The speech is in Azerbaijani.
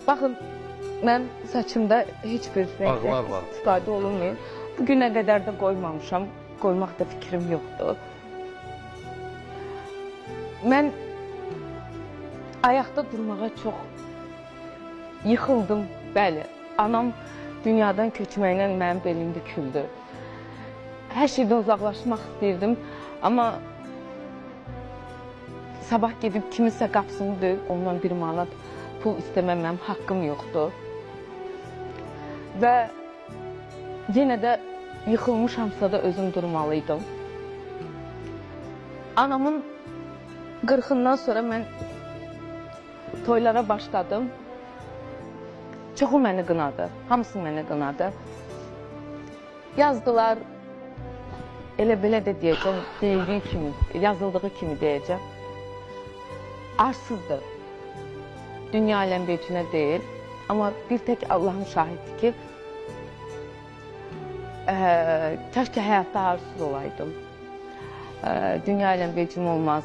Baxın, mən saçımda heç bir Ağlar var. istifadə olunmuyor. Bugünə qədər də qoymamışam, qoymaq da fikrim yoxdur. Mən ayaqda durmağa çox yıxıldım, bəli. Anam dünyadan köçməklə mənim belimdə küldü. Hər şeydən uzaqlaşmaq istəyirdim, amma sabah gedib kimisə qapısını döyüb, ondan 1 manat pul istəməm, mənim haqqım yoxdur. Və yenə də yıxılmışamsa da özüm durmalıydım. Anamın 40'ından sonra mən toylara başladım. Çoxu məni qınadı, hamısı məni qınadı. Yazdılar, elə belə də deyəcəm, deyildiyi kimi, yazıldığı kimi deyəcəm. Arsızdır. Dünya aləm vecinə deyil. Amma bir tək Allahım şahiddir ki, kəşke həyatda arsız olaydım. Dünya aləm vecim olmaz.